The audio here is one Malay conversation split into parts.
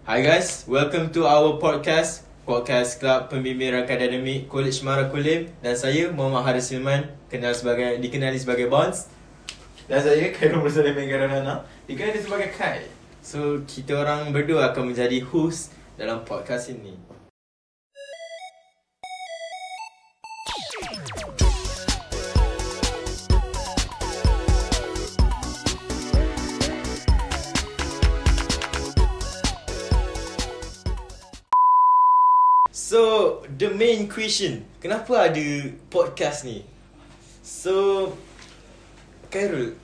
Hi guys, welcome to our podcast Club Pembimbing Akademik College Mara Kulim. Dan saya Muhammad Haris Silman, dikenali sebagai Bonds. Dan saya Khairul Mursalim Garanana, dikenali sebagai Kai. So, kita orang berdua akan menjadi host dalam podcast ini. So, the main question, kenapa ada podcast ni? So, Khairul,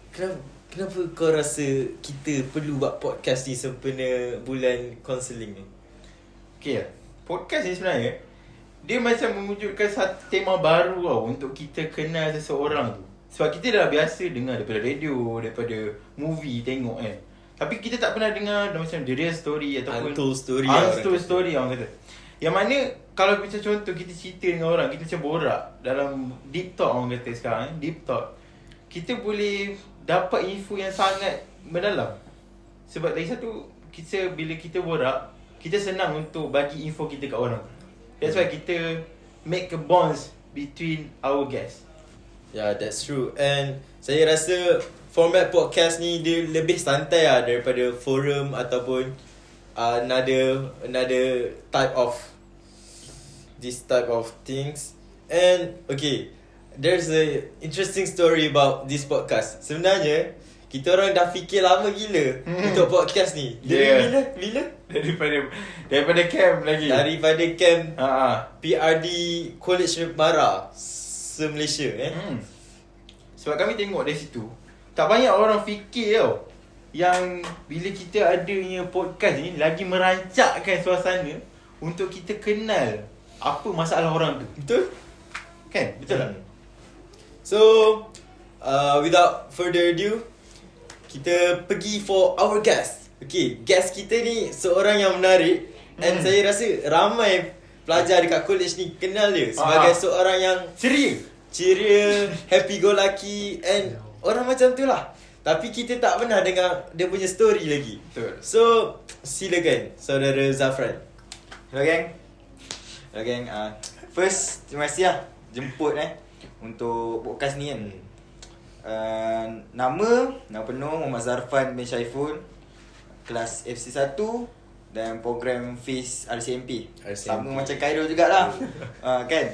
kenapa kau rasa kita perlu buat podcast ni sempena bulan kaunseling ni? Okay, podcast ni sebenarnya dia macam mewujudkan satu tema baru tau untuk kita kenal seseorang tu. Sebab kita dah biasa dengar daripada radio, daripada movie tengok kan. Tapi kita tak pernah dengar macam the real story ataupun Untold story orang kata. Yang mana kalau macam contoh kita cerita dengan orang, kita macam borak dalam deep talk orang kata sekarang, deep talk. Kita boleh dapat info yang sangat mendalam. Sebab lagi satu, bila kita borak, kita senang untuk bagi info kita kat orang. That's why kita make a bonds between our guests. Yeah, that's true. And saya rasa format podcast ni dia lebih santai lah daripada forum ataupun another type of this type of things. And okay, there's a interesting story about this podcast. Sebenarnya kita orang dah fikir lama gila untuk podcast ni. Bila? Daripada camp lagi. Daripada camp PRD College Mara se-Malaysia Sebab kami tengok dari situ, tak banyak orang fikir tau yang bila kita adanya podcast ni lagi merancakkan suasana untuk kita kenal apa masalah orang tu. Betul? Kan? Betul tak? So, without further ado, kita pergi for our guest. Okay, guest kita ni seorang yang menarik. And saya rasa ramai pelajar dekat college ni kenal dia sebagai seorang yang ceria, happy go lucky and orang macam tu lah. Tapi kita tak pernah dengar dia punya story lagi. Betul. So, silakan Saudara Zafran. Hello gang. First, terima kasih lah jemput untuk podcast ni kan. Nama penuh Muhammad Zarfan bin Syaiful, kelas FC1 dan program FIS RCMP. Sama macam Khairul jugalah. Kan?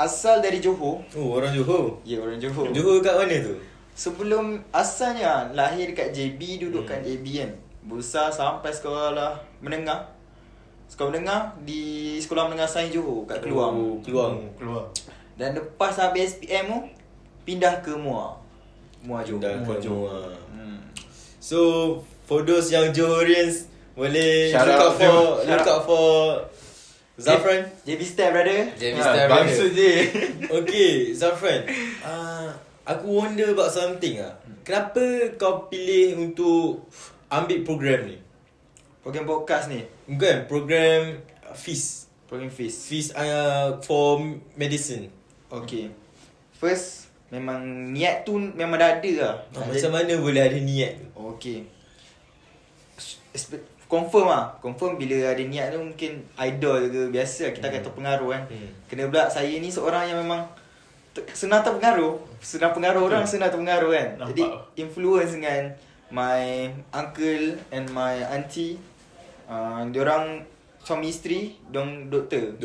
Asal dari Johor. Oh, orang Johor. Ya, orang Johor. Johor kat mana tu? Sebelum asalnya lahir dekat JB, duduk kat JB kan. Besar sampai sekolah menengah. Sekolah menengah di Sekolah Menengah Sains Johor kat Keluang. Keluang. Dan lepas habis SPM tu pindah ke Muar Johor. Muar. So for those yang Johorians, boleh look out for Zafran. JB Step brother. Bangsa je. Okay, Zafran. Aku wonder about something Kenapa kau pilih untuk ambil program ni? Program podcast ni. Bukan, program FIS. Program FIS. FIS for medicine. Okay. First, memang niat tu memang dah ada lah. Macam mana boleh ada niat tu? Okay. Confirm bila ada niat tu mungkin idol ke biasa kita akan terpengaruh kan. Kena pula saya ni seorang yang memang senang terpengaruh orang, senang terpengaruh kan. Nampak. Jadi influence dengan my uncle and my auntie. Diorang suami isteri, diorang doktor.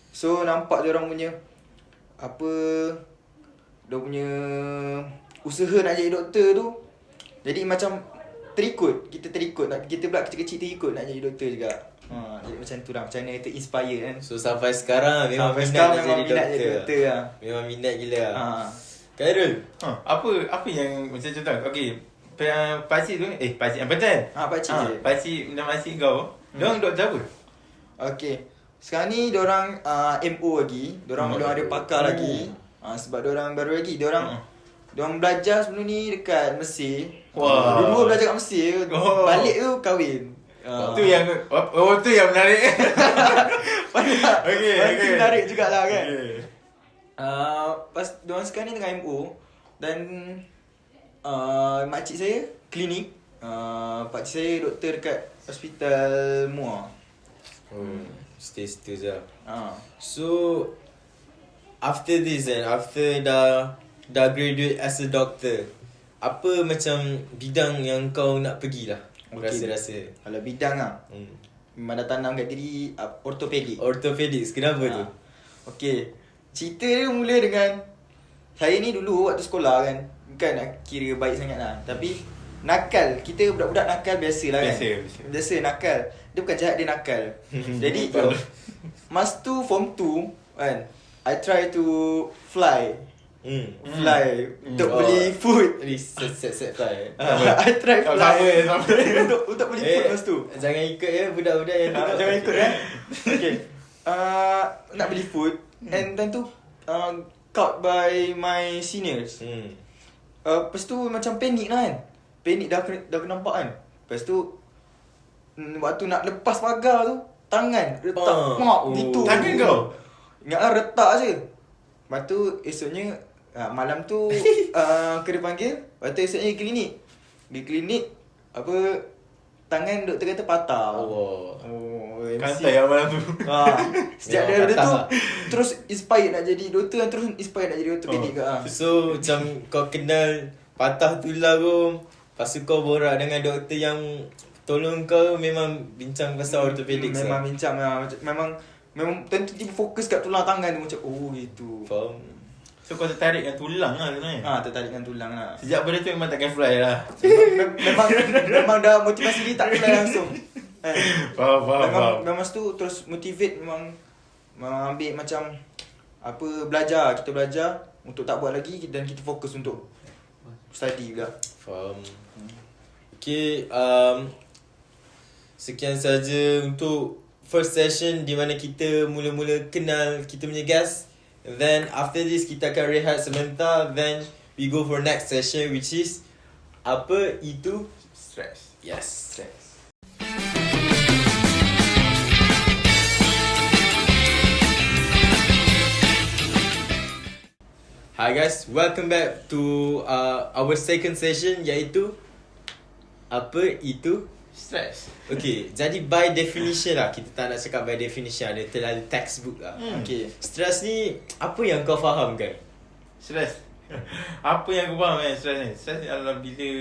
So nampak diorang punya dia punya usaha nak jadi doktor tu. Jadi macam kita terikut. Kita pula kecil-kecil terikut nak jadi doktor juga. Jadi macam tu lah. Macam mana kita inspire kan. So sampai sekarang memang Sampai minat sekarang nak memang jadi minat doktor. jadi doktor lah. Memang minat gila Khairul. Apa yang macam contoh, okey, pakcik tu pakcik yang betul. Pakcik dan makcik kau, diorang doktor apa? Okay. Sekarang ni diorang MO lagi. Diorang ada pakar lagi. Sebab diorang baru lagi. Diorang belajar sebelum ni dekat Mesir. Dua belajar kat Mesir. Balik tu kahwin. Tu yang menarik. Okay. Menarik jugalah kan. Okay. Pas diorang sekarang ni tengah MO. Dan makcik saya klinik Pakcik saya doktor dekat hospital Muar. Stay situ je. So after this then, after dah graduate as a doctor, apa macam bidang yang kau nak pergilah? Rasa-rasa. Kalau bidang memang dah tanam kat diri ortopedik. Orthopedics, kenapa tu? Okay, cerita dia mula dengan saya ni dulu waktu sekolah kan, bukan nak kira baik sangat lah, tapi nakal. Kita budak-budak nakal biasalah kan. Biasa nakal. Dia bukan jahat, dia nakal. Jadi masa tu form 2 kan, I try to fly untuk beli food. Set fly. I try fly Sama. untuk beli food masa tu. Jangan ikut ya budak-budak yang tengok. Jangan ikut Okay, nak beli food and time tu caught by my seniors. Lepas tu macam panik lah kan. Panik dah nampak kan. Lepas tu waktu nak lepas pagar tu, tangan retak gitu. Tangan kau? Ingat lah, retak je. Lepas tu esoknya malam tu kena panggil. Lepas tu esoknya klinik. Di klinik tangan doktor kata patah. MC. Kantai yang malam tu. Sejak daripada tu terus inspired nak jadi doktor, dan terus inspired nak jadi ortopedik ke. So macam kau kenal patah tulang kau, lepas tu kau borak dengan doktor yang tolong kau, memang bincang pasal ortopedik. Memang bincang memang tentu tiba fokus kat tulang tangan tu, macam gitu. Faham. So kau tertarik dengan tulang lah sebenarnya. Tertarik dengan tulang lah. Sejak pada tu memang takkan fly lah. memang dah motivasi dia tak fly langsung. Faham. Memang masa tu terus motivate, memang ambil macam belajar. Kita belajar untuk tak buat lagi, dan kita fokus untuk study juga. Faham. Okay, sekian saja untuk first session di mana kita mula-mula kenal kita punya guest. And then after this kita akan rehat sebentar, then we go for next session, which is apa itu Stress. Yes, stress. Hi guys, welcome back to our second session, iaitu apa itu Stress. Okay, jadi by definition lah, kita tak nak cakap by definition, ada terlalu textbook lah. Okay, stress ni apa yang kau faham kan? Stress. Apa yang aku faham stress ni? Stress ni adalah bila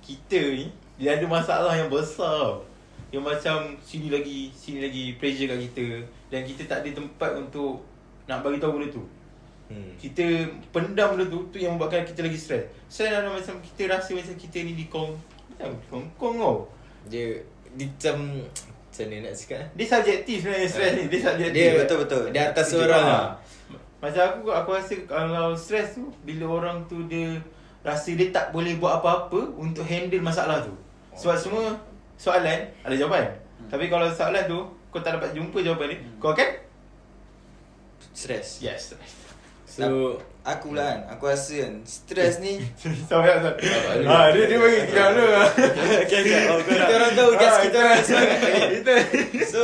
kita ni dia ada masalah yang besar, yang macam sini lagi pressure kat kita, dan kita tak ada tempat untuk nak bagi tahu benda tu. Kita pendam benda tu yang membuatkan kita lagi stress. Stress adalah macam kita rasa macam kita ni dikongkong tau. Dia macam mana nak cakap? Dia subjektif sebenarnya stress ni. Dia subjektif. Dia betul. Dia atas orang lah. Macam aku rasa kalau stress tu, bila orang tu dia rasa dia tak boleh buat apa-apa untuk handle masalah tu. Sebab semua soalan ada jawapan. Tapi kalau soalan tu kau tak dapat jumpa jawapan ni, kau akan Stress. yes, stress. So aku lah kan, aku rasa kan stress ni Dia bagi kita dulu. kita orang tahu guys, kita orang semangat. So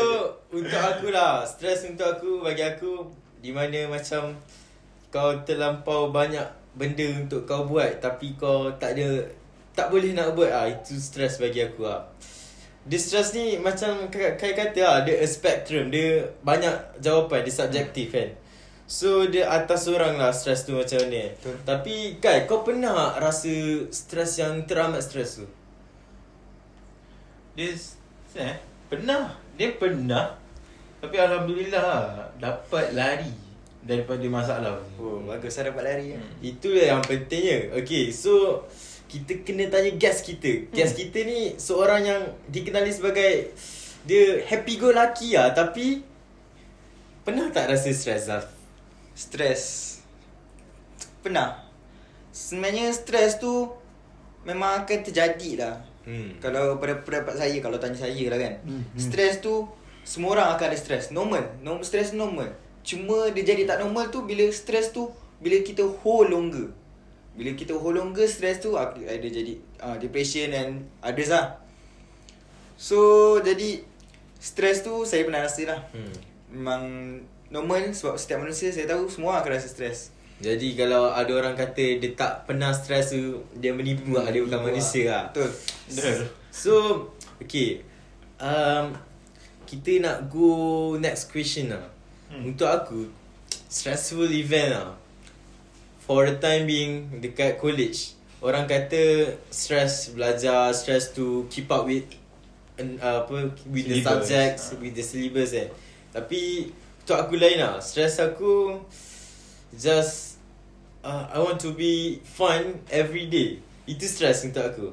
untuk aku lah, stress untuk aku, bagi aku, di mana macam kau terlampau banyak benda untuk kau buat tapi kau tak boleh nak buat itu stress bagi aku lah. Dia stress ni macam kata lah, dia a spectrum, dia banyak jawapan, dia subjektif kan. So dia atas orang lah stress tu macam ni. Tapi Kai, kau pernah rasa stress yang teramat stress tu? Dia pernah. Tapi alhamdulillah dapat lari daripada masalah tu. Bagus lah dapat lari kan. Itulah yang pentingnya. Okay, so kita kena tanya guest kita. Guest kita ni seorang yang dikenali sebagai dia happy go lucky lah, tapi pernah tak rasa stress lah? Stress pernah. Sebenarnya stress tu memang akan terjadi lah. Kalau pada pendapat saya, kalau tanya saya lah kan, stress tu semua orang akan ada stress. Normal. Stress normal. Cuma dia jadi tak normal tu bila stress tu, bila kita hold longer. Bila kita hold longer, stress tu ada jadi depression and others lah. So jadi stress tu saya pernah rasa lah. Memang normal, sebab setiap manusia saya tahu semua akan rasa stres. Jadi kalau ada orang kata dia tak pernah stres tu, dia menipu lah, dia bukan manusia lah. Betul. So, okay. Kita nak go next question lah. Untuk aku, stressful event lah. For the time being, dekat college, orang kata stress belajar, stress to keep up with with the subjects, with the syllabus Tapi untuk aku lain lah. Stress aku just I want to be fun every day. Itu stress untuk aku.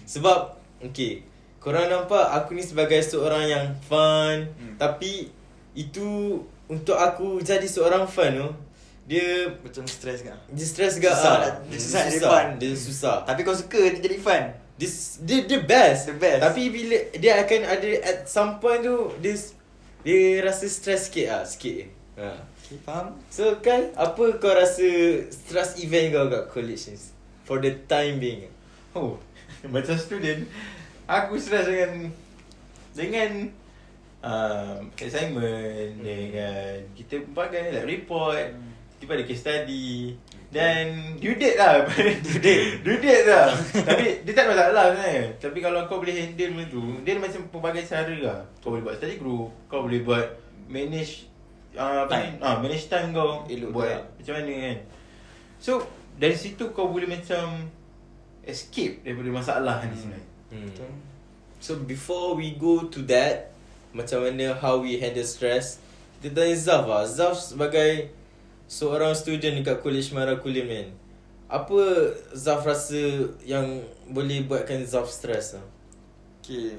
Sebab okay, korang nampak aku ni sebagai seorang yang fun, tapi itu untuk aku jadi seorang fun tu, dia Macam stres kan? dia stress gak. Susah jadi fun. Dia susah. Tapi kau suka dia jadi fun. Dia best. The best. Tapi bila dia akan ada at some point tu, dia rasa stress sikit. Okay, faham? So kan, apa kau rasa stress event kau kat college ni for the time being? Oh, macam student, aku stress dengan assignment, dengan kita bagai like report, tiba ada case study dan due date lah. Due date lah. Tapi dia tak ada masalah sebenarnya. Tapi kalau kau boleh handle benda tu, dia macam pelbagai cara lah. Kau boleh buat study group, kau boleh buat manage manage time kau, Elok buat lah. macam mana kan. So dari situ kau boleh macam escape daripada masalah ni sebenarnya. So before we go to that, macam mana how we handle stress, kita tanya Zaf lah. Zaf sebagai seorang student dekat College Mara Kulim kan, apa Zaf rasa yang boleh buatkan Zaf stress lah? Okay.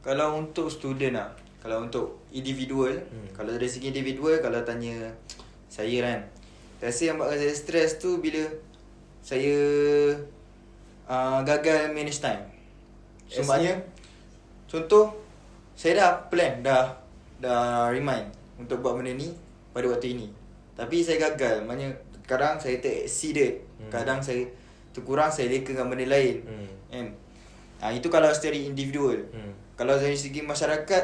Kalau untuk student lah, kalau untuk individual, kalau dari segi individual, kalau tanya saya kan, rasa yang buatkan saya stress tu bila saya gagal manage time. So maknanya, contoh, saya dah plan, dah remind untuk buat benda ni pada waktu ini, tapi saya gagal. Maknanya kadang saya ter-exceeded, kadang saya terkurang, saya leka dengan benda lain kan. Itu kalau secara individual. Kalau dari segi masyarakat,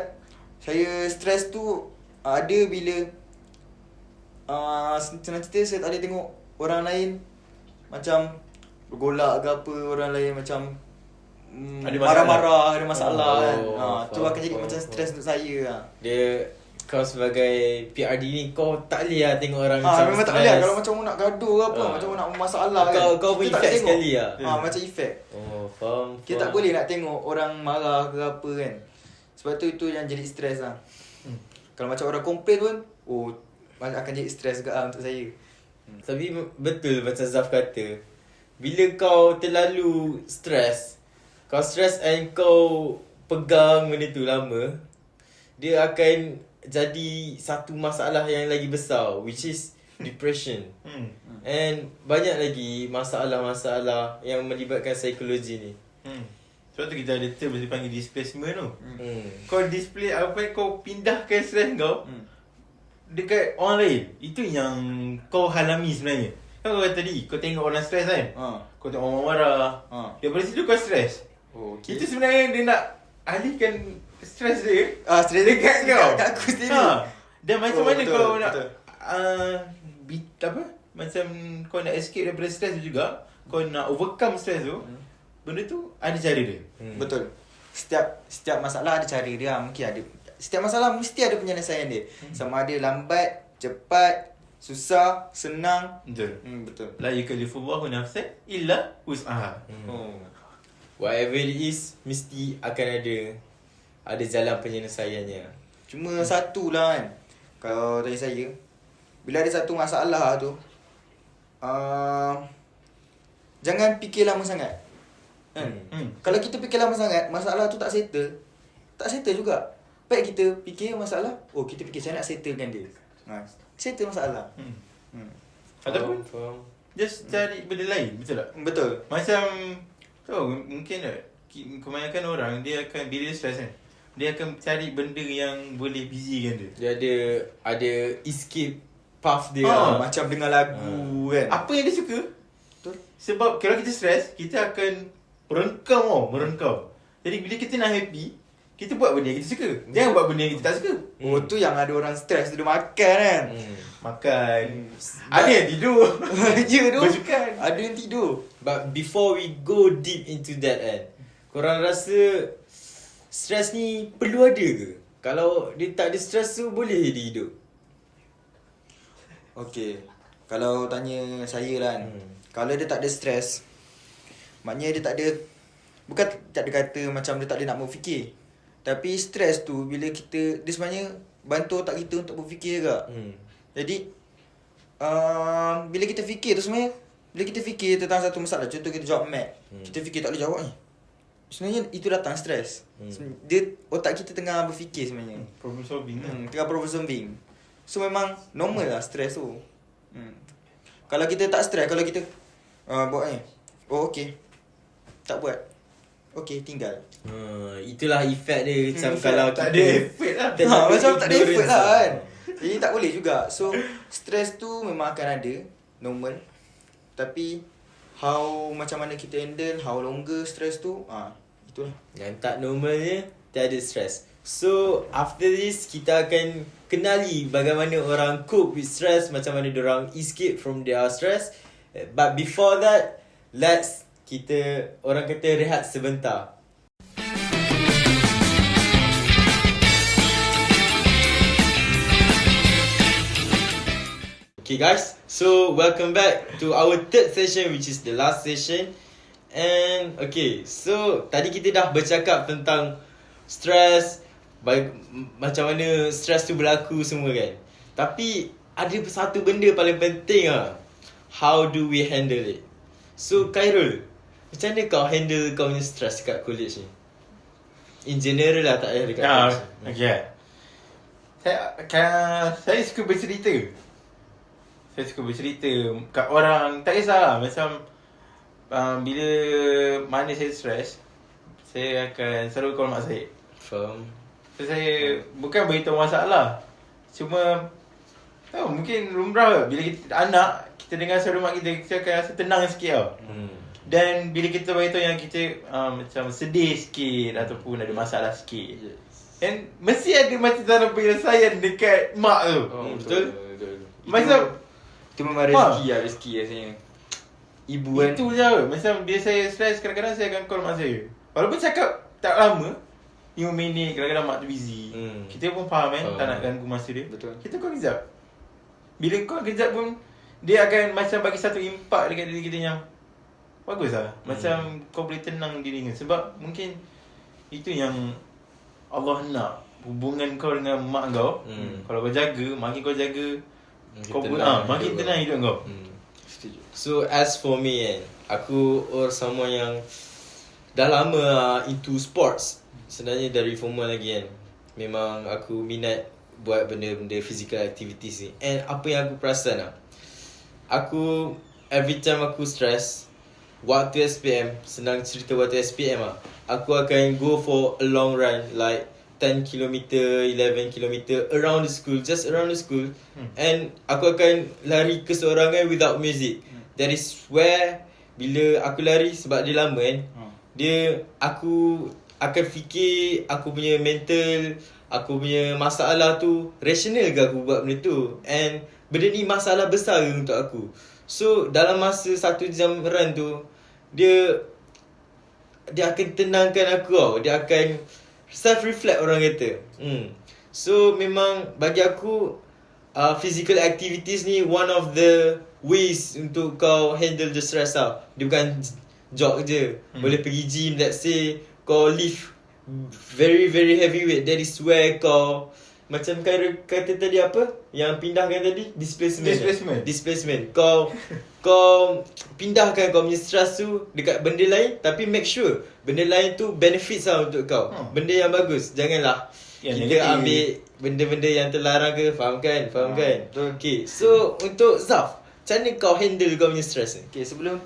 saya stres tu ada bila senang cerita saya tak boleh tengok orang lain macam bergolak ke apa, orang lain macam Ada masalah. marah-marah, ada masalah kan. Tu faham, akan jadi faham, macam stres untuk saya lah. Dia, kau sebagai PRD ni, kau tak boleh lah tengok orang macam Memang tak boleh lah. Kalau macam nak gaduh ke apa, macam nak masalah kan, Kau pun kita tak effect tengok. sekali lah. Macam effect. Oh, faham. Kita tak boleh nak tengok orang marah ke apa kan. Sebab tu itu yang jadi stres lah. Kalau macam orang komplain pun, akan jadi stres juga lah untuk saya. Tapi betul macam Zaf kata, bila kau terlalu stres, kau stres and kau pegang benda tu lama, dia akan jadi satu masalah yang lagi besar, which is depression. And banyak lagi masalah-masalah yang melibatkan psikologi ni. Sebab tu kita ada term yang dipanggil displacement tu. Kau display kau pindahkan stres kau dekat orang lain. Itu yang kau halami sebenarnya. Kan kau kata tadi, kau tengok orang stres kan, kau tengok orang marah, daripada situ kau stres. Okay. Itu sebenarnya dia nak alihkan stres dia Stres dekat kau. kat aku sendiri. Dan macam mana betul, kau nak betul. macam kau nak escape daripada stres tu juga, kau nak overcome stres tu, benda tu ada cara dia. Betul. Setiap masalah ada cara dia. Mungkin ada, setiap masalah mesti ada penyelesaian dia. Sama ada lambat, cepat, susah, senang. Betul. Betul. La yukallifullahu nafsan illa wus'aha. Whatever it is, mesti akan ada jalan penyelesaiannya. Cuma satu lah kan, kalau dari saya, bila ada satu masalah tu, jangan fikir lama sangat kan? Kalau kita fikir lama sangat, masalah tu tak settle juga. Baik kita fikir masalah, kita fikir saya nak settlekan dia, settle masalah. Ataupun Faham. just cari benda lain, betul tak? Betul. Macam mungkin kebanyakan orang dia akan, bila dia stres kan, dia akan cari benda yang boleh busykan dia. Dia ada escape path dia. Macam dengar lagu kan. Apa yang dia suka. Betul. Sebab kalau kita stres, kita akan merengkam. Jadi bila kita nak happy, kita buat benda yang kita suka. Jangan buat benda yang kita tak suka. Tu yang ada orang stres tu dia makan kan. Makan. Ada yang tidur. Ya tu. Bersukan. Ada yang tidur. But before we go deep into that kan, kau korang rasa stres ni perlu ada ke? Kalau dia tak ada stres tu, boleh dia hidup? Okay, kalau tanya saya lah kan, kalau dia tak ada stres, maknanya dia tak ada, bukan tak ada kata macam dia tak ada nak berfikir. Tapi stres tu bila kita, dia sebenarnya bantu otak kita untuk berfikir juga. Jadi bila kita fikir tu sebenarnya, bila kita fikir tentang satu masalah, contoh kita jawab math, kita fikir tak boleh jawab ni, sebenarnya itu datang stres. Dia, otak kita tengah berfikir sebenarnya, Problem solving kan. tengah problem solving. So memang normal lah stres tu. Kalau kita tak stres, kalau kita buat ni, oh okay, tak buat, okay tinggal. Itulah efek dia. Macam Efek. kalau Tak kita ada effect lah. Macam tak ada ignorance effort lah kan. Jadi tak boleh juga. So stres tu memang akan ada, normal. Tapi how, macam mana kita handle, how longer stres tu, itulah. Yang tak normalnya tiada stress. So after this kita akan kenali bagaimana orang cope with stress, macam mana diorang escape from their stress. But before that, kita orang kata rehat sebentar. Okay guys, so welcome back to our third session, which is the last session. And okay, so tadi kita dah bercakap tentang stress, macam mana stress tu berlaku semua kan. Tapi ada satu benda paling penting lah, how do we handle it? So Khairul, macam mana kau handle kau punya stress dekat college ni? In general lah, tak payah dekat college. Okay. Saya suka bercerita. Saya suka bercerita kat orang, tak kisahlah macam bila mana saya stres, saya akan selalu call mak saya. Faham. So saya bukan beritahu masalah, cuma mungkin lumrah bila kita anak, kita dengar suara mak kita akan rasa tenang sikit tau. Dan bila kita beritahu yang kita macam sedih sikit ataupun ada masalah sikit, dan mesti ada macam dalam penyelesaian dekat mak tu. Betul? Macam Itu memang rezeki rasanya. Ibu kan. itu je. Macam bila saya stres, kadang-kadang saya akan call mak saya. Walaupun cakap tak lama, 5 minit, kadang-kadang mak tu busy. Kita pun faham kan, tak nak ganggu masa dia. Betul. Kita call kejap. Bila call kejap pun, dia akan macam bagi satu impak dekat diri kita yang bagus lah. Macam kau boleh tenang diri kau. Sebab mungkin itu yang Allah nak, hubungan kau dengan mak kau. Kalau kau jaga, makin kau jaga, kau pun makin tenang hidup kau. Setuju. So as for me kan, aku someone yang dah lama into sports. Sebenarnya dari form 1 lagi kan, memang aku minat buat benda-benda physical activities ni. And apa yang aku perasan lah, aku every time aku stress, waktu SPM, senang cerita waktu SPM lah, aku akan go for a long run, like 10 km, 11 km around the school, just around the school. And aku akan lari keseorangan without music. That is where bila aku lari, sebab dia lama kan, aku akan fikir aku punya mental, aku punya masalah tu rational ke aku buat benda tu, and benda ni masalah besar ke untuk aku. So dalam masa 1 jam run tu, dia akan tenangkan aku tau. Dia akan self-reflect orang kata. So memang bagi aku physical activities ni one of the ways untuk kau handle the stress tau. Dia bukan jog je. Boleh pergi gym, let's say kau lift very very heavy weight. That is where kau, macam kata tadi apa yang pindahkan tadi, displacement. Kau pindahkan kau punya stress tu dekat benda lain, tapi make sure benda lain tu benefits lah untuk kau. Benda yang bagus. Janganlah kita ambil benda-benda yang terlarang ke. Faham kan? Okay, so untuk Zaf, macam mana kau handle kau punya stress ni? Okay, sebelum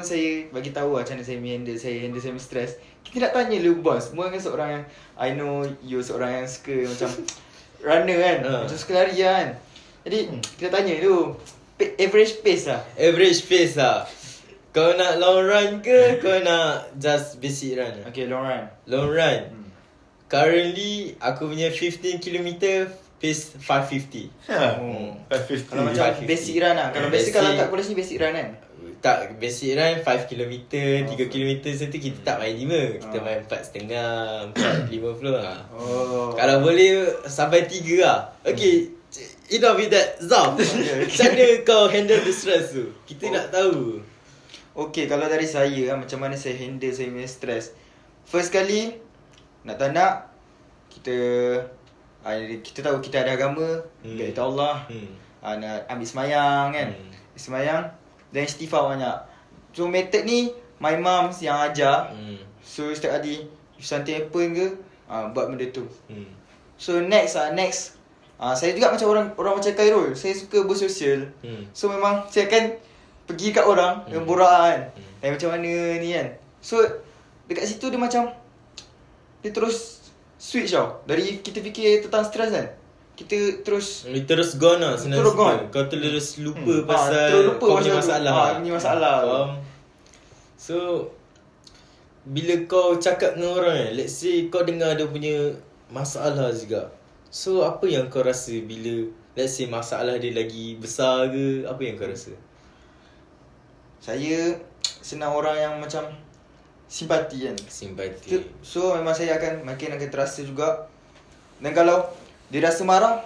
saya bagi tahu macam mana saya handle saya punya stress, kita nak tanya lu bos. Semua kan seorang yang, I know you seorang yang suka macam runner kan, macam suka lari kan. Jadi kita tanya tu, average pace lah. Kau nak long run ke kau nak just basic run? Hmm. Okay, long run. Long run. Currently aku punya 15 km pace 550. Oh. 550. Kalau macam 550. basic run lah. Kalau biasa Basic. kalau kat Police ni basic run kan. Tak, basic run 5km, 3km tu kita tak main 5. Kita main 4.5, 4.50 lah. Oh. Kalau boleh sampai 3 lah. Okay, enough with that. Zaf, macam mana kau handle the stress tu? Kita nak tahu. Okay, kalau dari saya macam mana saya handle saya punya stress. First kali, nak tak nak, kita tahu kita ada agama, kita Allah, nak ambil semayang kan. Semayang dan istighfar banyak. So method ni my mom yang ajar. So setiap kali if something happen ke, buat benda tu. So next saya juga macam orang macam Khairul. Saya suka bersosial. So memang saya akan pergi kat orang dengan borak kan. Macam mana ni kan. So dekat situ dia macam dia terus switch tau. Dari kita fikir tentang stres kan, kita terus gone lah senang terus cerita. gone. Kau terus lupa pasal terus lupa kau pasal punya tu. masalah. Punya masalah. So bila kau cakap dengan orang let's say kau dengar dia punya masalah juga. So apa yang kau rasa bila let's say masalah dia lagi besar ke, apa yang kau rasa? Saya senang orang yang macam simpati kan. Simpati. So memang saya makin akan terasa juga. Dan kalau dia rasa marah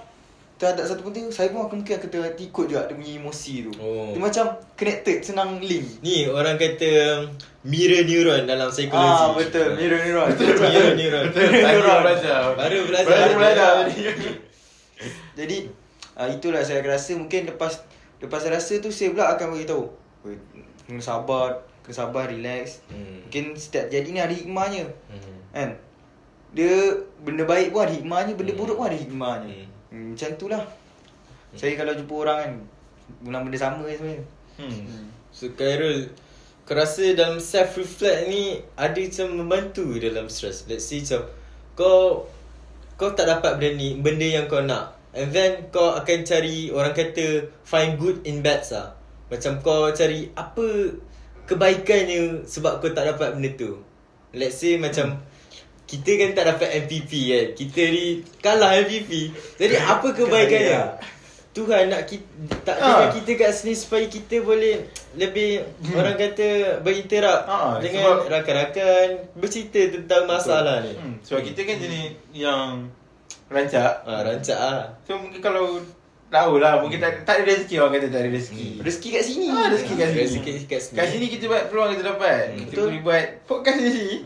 terhadap satu penting, saya pun mungkin akan ikut juga dia punya emosi tu. Dia macam connected, senang link. Ni orang kata mirror neuron dalam psikologi. Betul, mirror neuron. Mirror neuron. Baru belajar. Jadi itulah saya rasa mungkin lepas saya rasa tu saya pula akan beritahu. Kena sabar, relax. Mungkin setiap jadi ni ada hikmahnya. Kan? Dia benda baik pun ada hikmahnya, benda buruk pun ada hikmahnya. Macam tu lah. Saya kalau jumpa orang kan, guna benda sama sebenarnya. So Khairul, kau rasa dalam self-reflect ni ada macam membantu dalam stress? Let's say macam kau tak dapat benda yang kau nak, and then kau akan cari, orang kata find good in bad lah. Macam kau cari apa kebaikannya sebab kau tak dapat benda tu. Let's say macam kita kan tak dapat MVP kan, kita ni kalah MVP. Jadi apa kebaikannya? Tuhan nak dengan kita kat sini supaya kita boleh lebih orang kata berinteract dengan rakan-rakan, bercerita tentang masalah ni. Sebab kita kan jenis yang rancak. Rancak lah. So mungkin kalau tahulah, mungkin tak ada rezeki, orang kata tak ada rezeki. Rezeki kat sini. Rezeki kat sini. Rezeki kat sini. Kat sini kita buat peluang kita dapat. Kita betul. boleh buat podcast di sini.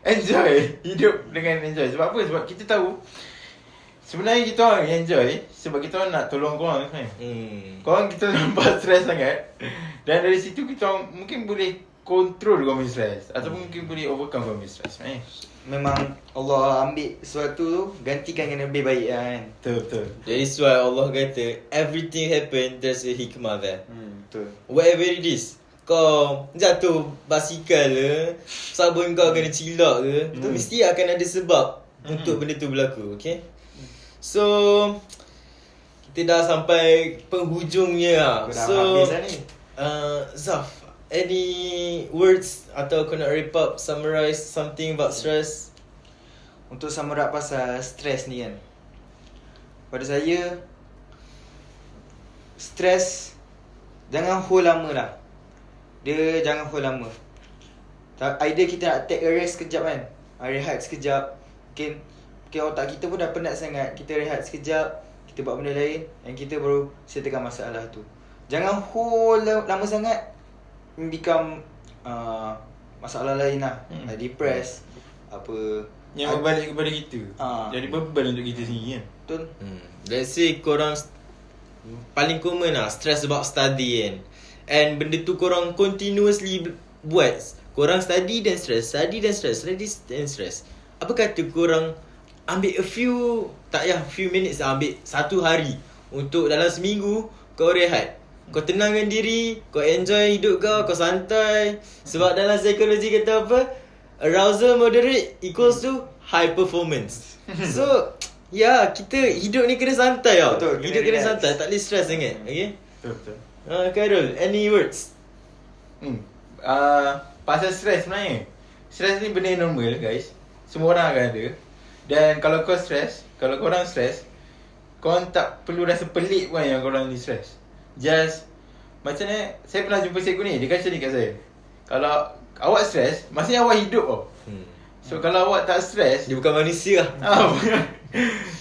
Enjoy hidup dengan enjoy. Sebab apa? Sebab kita tahu sebenarnya kita orang enjoy sebab kita orang nak tolong korang sebenarnya. Korang kita nampak stres sangat. Dan dari situ kita orang mungkin boleh control korang punya stres ataupun mungkin boleh overcome korang punya stres. Memang Allah ambil sesuatu tu, gantikan dengan lebih baik kan. Betul. Jadi why Allah kata everything happen, there's a hikmah there. Betul. Whatever it is, kau jatuh basikal ke, sabun kau kena cilak ke, tu mesti akan ada sebab untuk benda tu berlaku. Okay. So kita dah sampai penghujungnya lah. So habis lah ni. Zaf, any words atau kau nak wrap up, summarize something about stress? Untuk sum up pasal stres ni kan, pada saya stres jangan hold lama lah. Dia jangan hold lama. Either kita nak take a rest sekejap kan, rehat sekejap. Mungkin otak kita pun dah penat sangat, kita rehat sekejap, kita buat benda lain, dan kita baru settlekan masalah tu. Jangan hold lama sangat, become masalah lain lah. Depressed, apa Yang berbalik kepada kita. Jadi beban untuk kita sendiri kan. Betul. Let's say korang paling common lah stress about study kan, and benda tu korang continuously buat. Korang study dan stress, study dan stress. Apa kata korang ambil few minutes lah, ambil satu hari untuk dalam seminggu kau rehat, kau tenangkan diri, kau enjoy hidup kau santai. Sebab dalam psikologi kata apa? Arousal moderate equals to high performance. So kita hidup ni kena santai tau. Betul, Hidup kena relax. santai, tak boleh stress sangat. Okay. Betul. Khairul, any words? Pasal stres sebenarnya, stres ni benda yang normal guys. Semua orang akan ada. Dan kalau korang stres, korang tak perlu rasa pelik pun yang korang ni stress. Just macam ni, saya pernah jumpa cikgu ni, dia kata ni kat saya, kalau awak stress, maksudnya awak hidup tau. So kalau awak tak stress, Dia bukan manusia lah.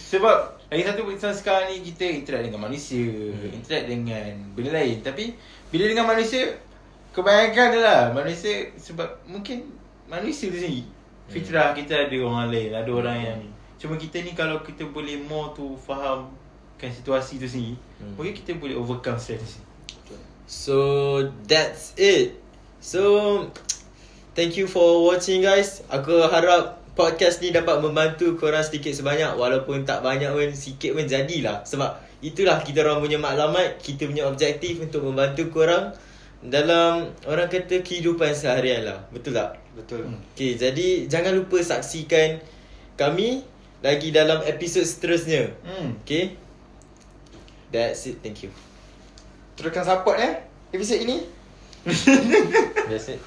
sebab lagi satu sekarang ni kita interact dengan manusia, interact dengan benda lain. Tapi bila dengan manusia, kebanyakan adalah manusia, sebab mungkin manusia tu sendiri, fitrah kita ada orang lain, ada orang yang ni. Cuma kita ni kalau kita boleh more to fahamkan situasi tu sendiri, mungkin kita boleh overcome stress. So that's it. So thank you for watching guys. Aku harap podcast ni dapat membantu korang sedikit sebanyak. Walaupun tak banyak pun, sikit pun jadilah. Sebab itulah kita orang punya maklumat. Kita punya objektif untuk membantu korang dalam, orang kata, kehidupan seharian lah. Betul tak? Betul. Okay, jadi jangan lupa saksikan kami lagi dalam episod seterusnya. Okay, that's it. Thank you. Teruskan support episod ini. That's it.